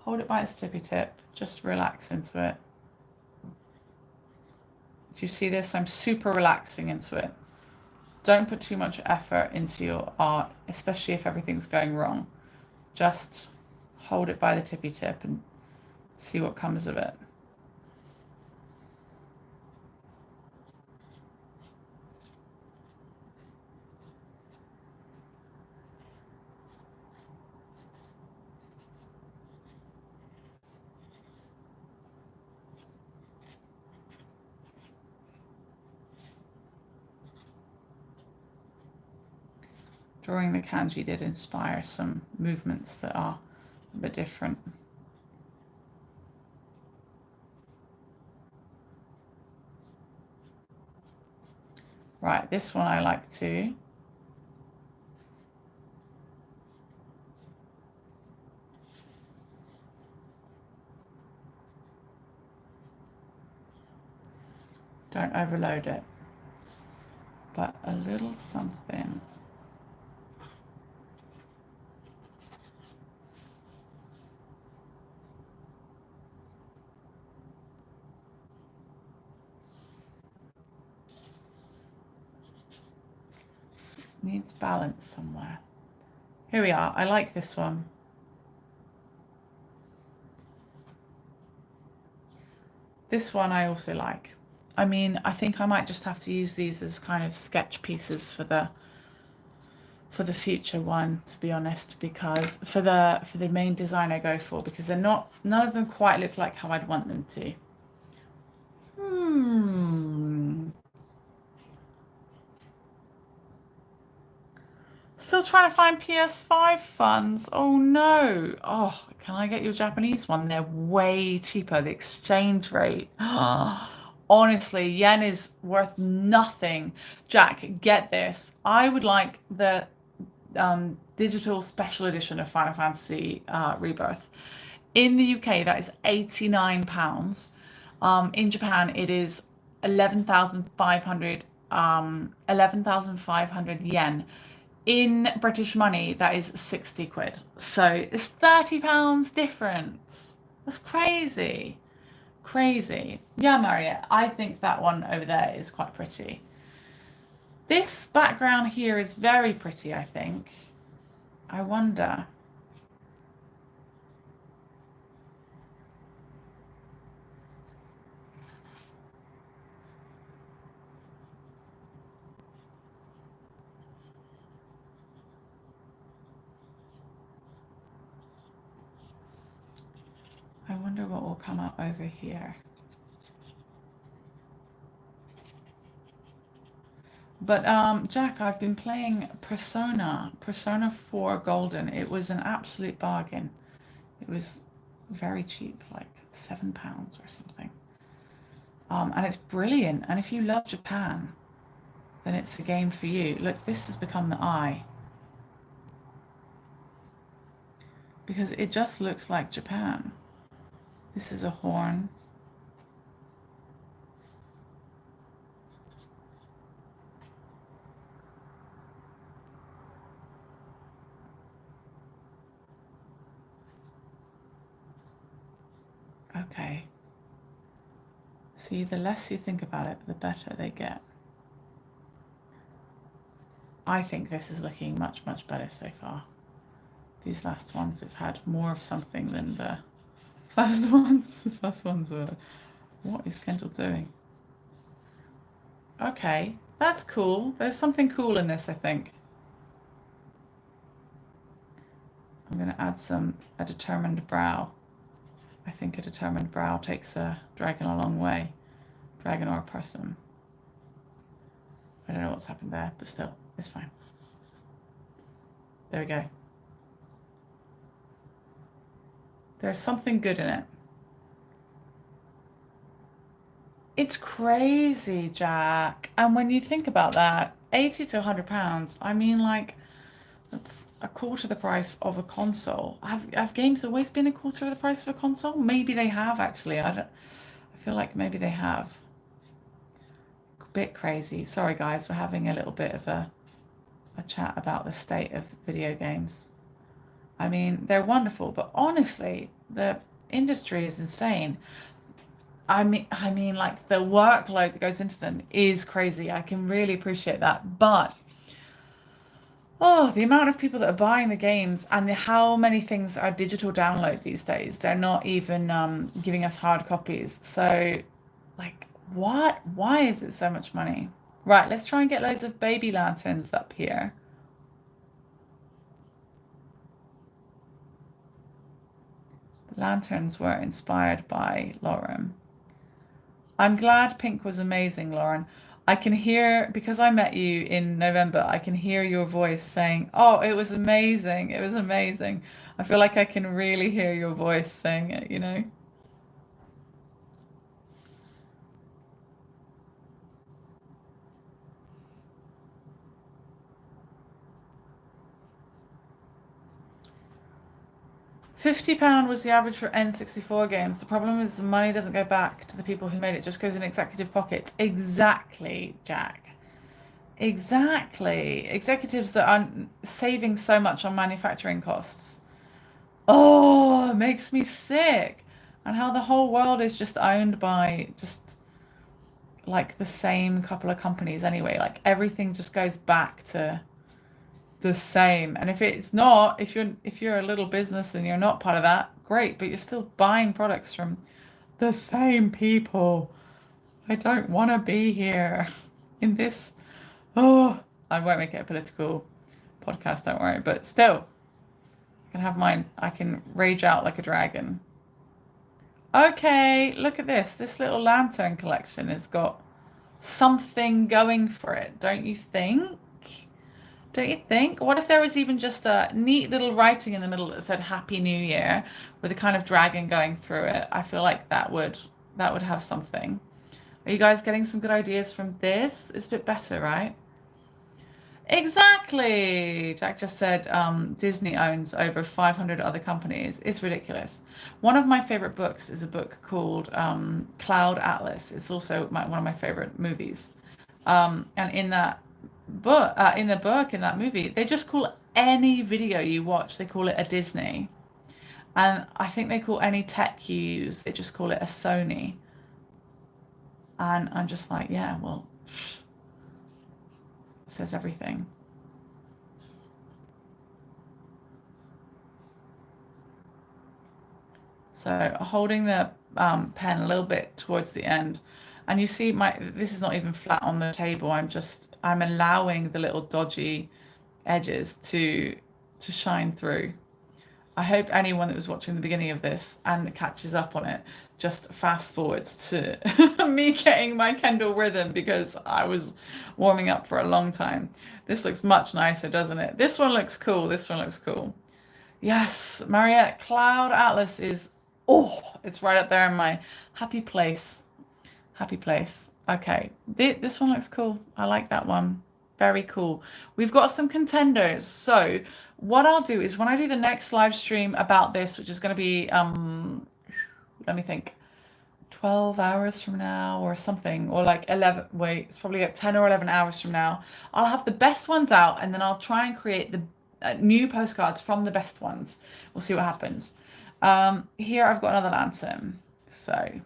Hold it by its tippy tip. Just relax into it. Do you see this? I'm super relaxing into it. Don't put too much effort into your art, especially if everything's going wrong. Just hold it by the tippy tip and see what comes of it. Drawing the kanji did inspire some movements that are a bit different. Right, this one I like too. Don't overload it, but a little something. Needs balance somewhere. Here we are. I like this one. This one I also like. I mean, I think I might just have to use these as kind of sketch pieces for the future one, to be honest, because for the main design I go for, because they're not, none of them quite look like how I'd want them to. Still trying to find PS5 funds. Oh no. Oh, can I get your Japanese one? They're way cheaper. The exchange rate. Honestly, yen is worth nothing. Jack, get this. I would like the digital special edition of Final Fantasy Rebirth. In the UK, that is £89. In Japan, it is 11,500 yen. In British money, that is 60 quid. So it's £30 difference. That's crazy. Crazy. Yeah, Mariette, I think that one over there is quite pretty. This background here is very pretty, I think. I wonder. I wonder what will come out over here. But Jack, I've been playing Persona 4 Golden. It was an absolute bargain. It was very cheap, like £7 or something. And it's brilliant. And if you love Japan, then it's a game for you. Look, this has become the eye. Because it just looks like Japan. This is a horn. Okay. See, the less you think about it, the better they get. I think this is looking much, much better so far. These last ones have had more of something than the first ones. The first ones were, what is Kendall doing? Okay, that's cool. There's something cool in this, I think. I'm going to add a determined brow. I think a determined brow takes a dragon a long way. Dragon or a person. I don't know what's happened there, but still, it's fine. There we go. There's something good in it. It's crazy, Jack. And when you think about that, 80 to 100 pounds, I mean, like, that's a quarter the price of a console. Have games always been a quarter of the price of a console? Maybe they have, actually. I feel like maybe they have. A bit crazy. Sorry, guys, we're having a little bit of a chat about the state of video games. I mean, they're wonderful, but honestly, the industry is insane. I mean, like, the workload that goes into them is crazy. I can really appreciate that, but the amount of people that are buying the games and how many things are digital download these days. They're not even giving us hard copies. So, like, what? Why is it so much money? Right, let's try and get loads of baby lanterns up here. The lanterns were inspired by Lauren. I'm glad pink was amazing, Lauren. I can hear, because I met you in November, I can hear your voice saying, oh, it was amazing. It was amazing. I feel like I can really hear your voice saying it, you know? £50 was the average for N64 games. The problem is the money doesn't go back to the people who made it, just goes in executive pockets. Exactly, Jack. Exactly. Executives that are saving so much on manufacturing costs. Oh, it makes me sick. And how the whole world is just owned by just like the same couple of companies anyway. Like everything just goes back to the same. And if it's not, if you're a little business and you're not part of that, great, but you're still buying products from the same people. I don't want to be here in this. Oh, I won't make it a political podcast, don't worry, but still, I can have mine. I can rage out like a dragon. Okay, look at this. This little lantern collection has got something going for it, don't you think? Don't you think? What if there was even just a neat little writing in the middle that said Happy New Year with a kind of dragon going through it? I feel like that would have something. Are you guys getting some good ideas from this? It's a bit better, right? Exactly. Jack just said Disney owns over 500 other companies. It's ridiculous. One of my favorite books is a book called Cloud Atlas. It's also one of my favorite movies. And in that book, in that movie, they just call any video you watch, they call it a Disney. And I think they call any tech you use, they just call it a Sony. And I'm just like, yeah, well, it says everything. So holding the pen a little bit towards the end, and you see this is not even flat on the table. I'm allowing the little dodgy edges to shine through. I hope anyone that was watching the beginning of this and catches up on it just fast forwards to me getting my Kendall rhythm, because I was warming up for a long time. This looks much nicer, doesn't it? This one looks cool. This one looks cool. Yes, Mariette, Cloud Atlas is, it's right up there in my happy place. Happy place. Okay, this one looks cool. I like that one. Very cool. We've got some contenders. So what I'll do is when I do the next live stream about this, which is going to be, let me think, 12 hours from now or something, or like 11, wait, it's probably like 10 or 11 hours from now. I'll have the best ones out, and then I'll try and create the new postcards from the best ones. We'll see what happens. Here I've got another lantern. So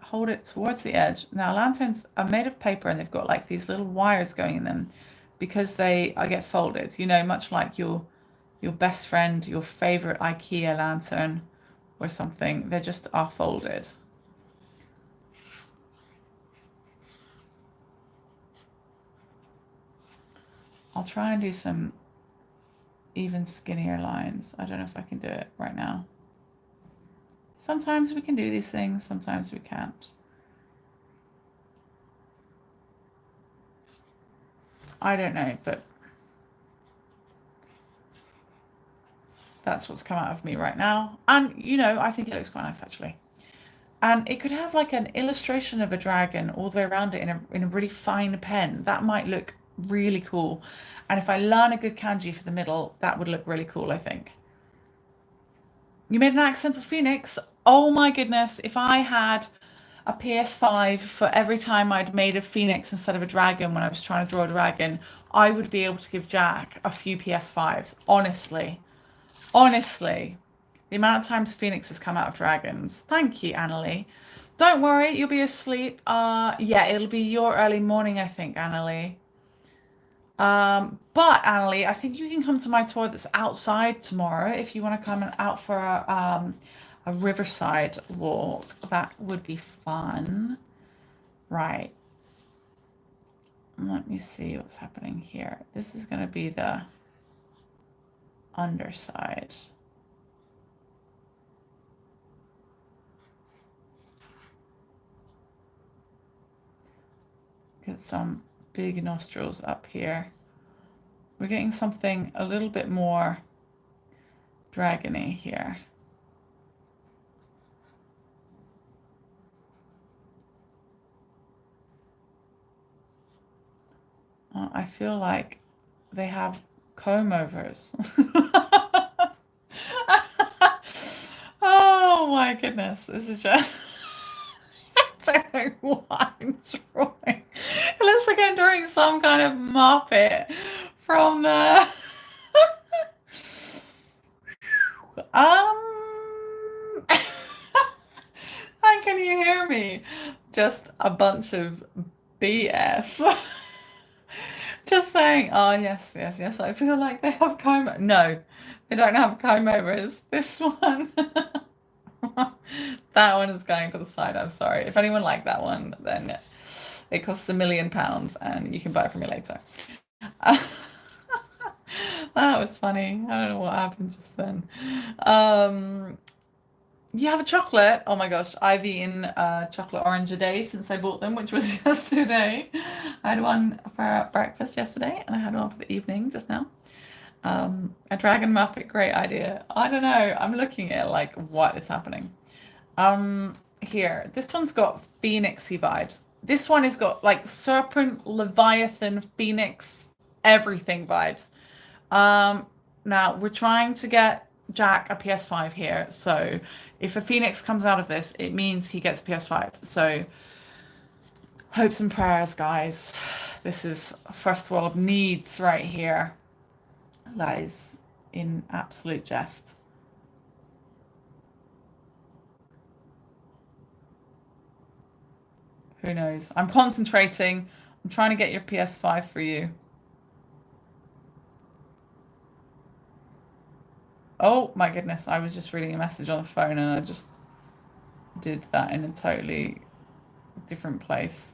hold it towards the edge. Now lanterns are made of paper and they've got like these little wires going in them because they get folded, you know, much like your best friend, your favorite IKEA lantern or something. They just are folded. I'll try and do some even skinnier lines. I don't know if I can do it right now. Sometimes we can do these things, sometimes we can't. I don't know, but that's what's come out of me right now. And, you know, I think it looks quite nice, actually. And it could have like an illustration of a dragon all the way around it in a really fine pen. That might look really cool. And if I learn a good kanji for the middle, that would look really cool, I think. You made an accidental phoenix. Oh my goodness. If I had a PS5 for every time I'd made a phoenix instead of a dragon when I was trying to draw a dragon, I would be able to give Jack a few PS5s. Honestly. Honestly. The amount of times phoenixes come out of dragons. Thank you, Annalie. Don't worry, you'll be asleep. Yeah, it'll be your early morning, I think, Annalie. But Annalie, I think you can come to my tour that's outside tomorrow if you want to come out for a riverside walk. That would be fun. Right. Let me see what's happening here. This is going to be the underside. Get some big nostrils up here. We're getting something a little bit more dragony here. I feel like they have comb overs. Oh my goodness, this is just I don't know what I'm drawing. It looks like I'm drawing some kind of Muppet from the and can you hear me? Just a bunch of BS. Just saying, oh yes, yes, yes. I feel like they have comb. No, they don't have comb overs. This one. That one is going to the side. I'm sorry. If anyone liked that one, then it costs £1 million and you can buy it from me later. That was funny. I don't know what happened just then. You have a chocolate. Oh my gosh, I've eaten chocolate orange a day since I bought them, which was yesterday. I had one for breakfast yesterday and I had one for the evening just now. A dragon muppet, great idea. I don't know. I'm looking at it like, what is happening? Here, this one's got phoenixy vibes. This one has got like serpent, leviathan, phoenix, everything vibes. Now we're trying to get Jack a PS5 here, so if a phoenix comes out of this, it means he gets a PS5. So hopes and prayers, guys. This is first world needs right here. That is in absolute jest. Who knows? I'm concentrating. I'm trying to get your PS5 for you. Oh my goodness, I was just reading a message on the phone and I just did that in a totally different place.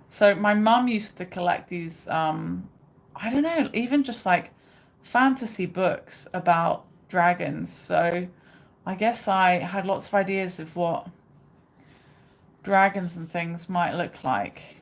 So my mum used to collect these, I don't know, even just like fantasy books about dragons. So I guess I had lots of ideas of what dragons and things might look like.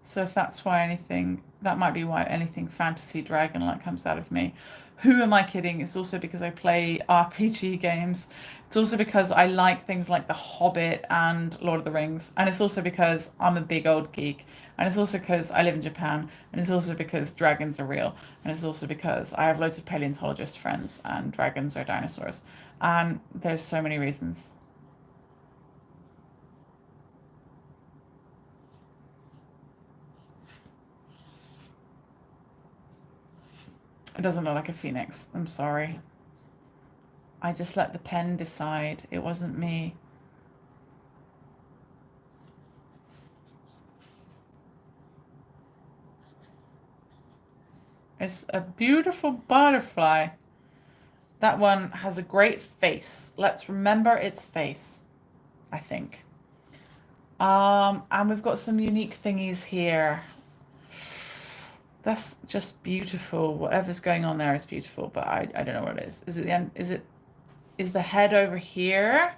So if that's why anything, that might be why anything fantasy dragon-like comes out of me. Who am I kidding? It's also because I play RPG games. It's also because I like things like The Hobbit and Lord of the Rings. And it's also because I'm a big old geek. And it's also because I live in Japan. And it's also because dragons are real. And it's also because I have loads of paleontologist friends and dragons are dinosaurs. And there's so many reasons. It doesn't look like a phoenix. I'm sorry. I just let the pen decide. It wasn't me. It's a beautiful butterfly. That one has a great face. Let's remember its face, I think. And we've got some unique thingies here. That's just beautiful. Whatever's going on there is beautiful, but I don't know what it is. Is it the end? Is the head over here?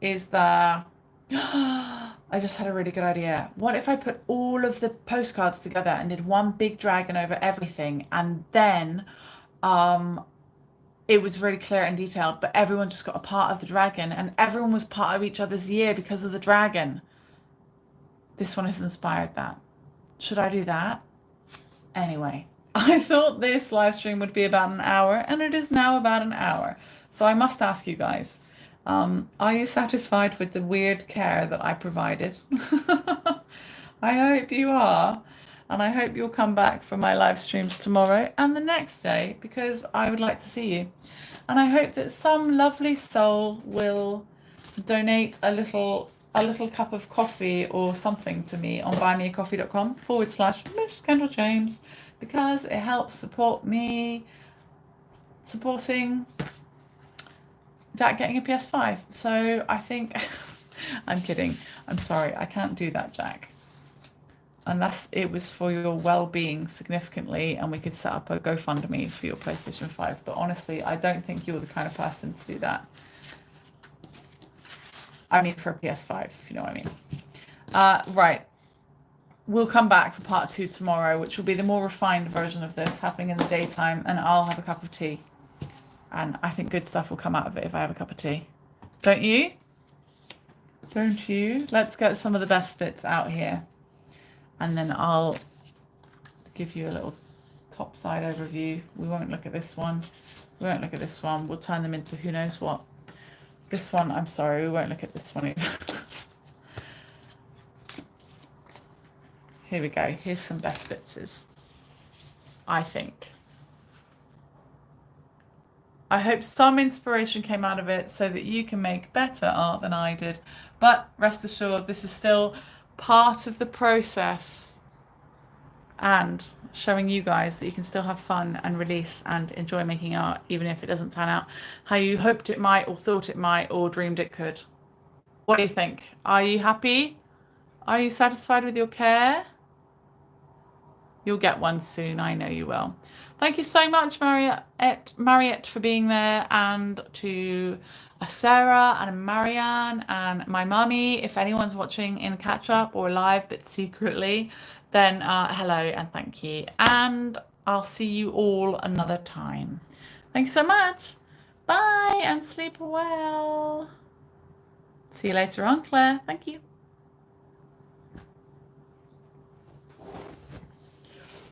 Is the I just had a really good idea. What if I put all of the postcards together and did one big dragon over everything, and then it was really clear and detailed, but everyone just got a part of the dragon and everyone was part of each other's year because of the dragon. This one has inspired that. Should I do that? Anyway, I thought this live stream would be about an hour, and it is now about an hour. So I must ask you guys, are you satisfied with the weird care that I provided? I hope you are. And I hope you'll come back for my live streams tomorrow and the next day, because I would like to see you. And I hope that some lovely soul will donate a little cup of coffee or something to me on buymeacoffee.com/Miss Kendall James, because it helps support me supporting Jack getting a PS5. So I think, I'm kidding. I'm sorry. I can't do that, Jack. Unless it was for your well-being significantly and we could set up a GoFundMe for your PlayStation 5. But honestly, I don't think you're the kind of person to do that. I mean, for a PS5, if you know what I mean. Right. We'll come back for part 2 tomorrow, which will be the more refined version of this, happening in the daytime, and I'll have a cup of tea. And I think good stuff will come out of it if I have a cup of tea. Don't you? Don't you? Let's get some of the best bits out here. And then I'll give you a little top side overview. We won't look at this one. We won't look at this one. We'll turn them into who knows what. This one, I'm sorry, we won't look at this one either. Here we go. Here's some best bits, I think. I hope some inspiration came out of it so that you can make better art than I did. But rest assured, this is still part of the process and showing you guys that you can still have fun and release and enjoy making art, even if it doesn't turn out how you hoped it might, or thought it might, or dreamed it could. What do you think? Are you happy? Are you satisfied with your care? You'll get one soon, I know you will. Thank you so much, Mariette, for being there, and to Sarah and Marianne and my mummy. If anyone's watching in catch up or live but secretly, then hello and thank you. And I'll see you all another time. Thank you so much. Bye and sleep well. See you later on, Claire. Thank you.